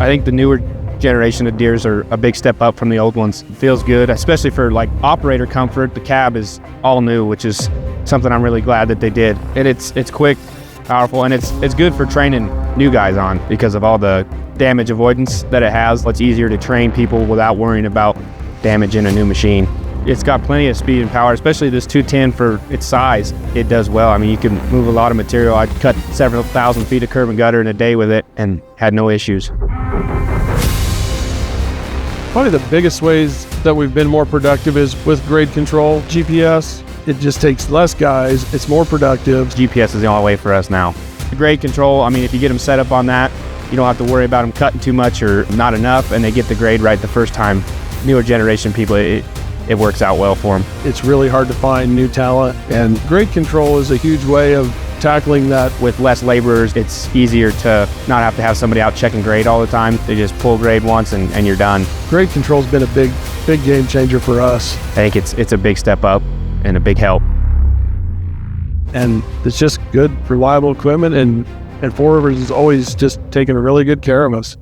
I think the newer generation of Deeres are a big step up from the old ones. It feels good, especially for like operator comfort. The cab is all new, which is something I'm really glad that they did. And it's quick, powerful, and it's good for training new guys on because of all the damage avoidance that it has. It's easier to train people without worrying about damage in a new machine. It's got plenty of speed and power, especially this 210 for its size. It does well. I mean, you can move a lot of material. I cut several thousand feet of curb and gutter in a day with it and had no issues. Probably the biggest ways that we've been more productive is with grade control. GPS, it just takes less guys. It's more productive. GPS is the only way for us now. The grade control, I mean, if you get them set up on that, you don't have to worry about them cutting too much or not enough, and they get the grade right the first time. Newer generation people, it works out well for them. It's really hard to find new talent, and grade control is a huge way of tackling that. With less laborers, it's easier to not have to have somebody out checking grade all the time. They just pull grade once and you're done. Grade control's been a big game changer for us. I think it's a big step up and a big help. And it's just good, reliable equipment, and Four Rivers is always just taking really good care of us.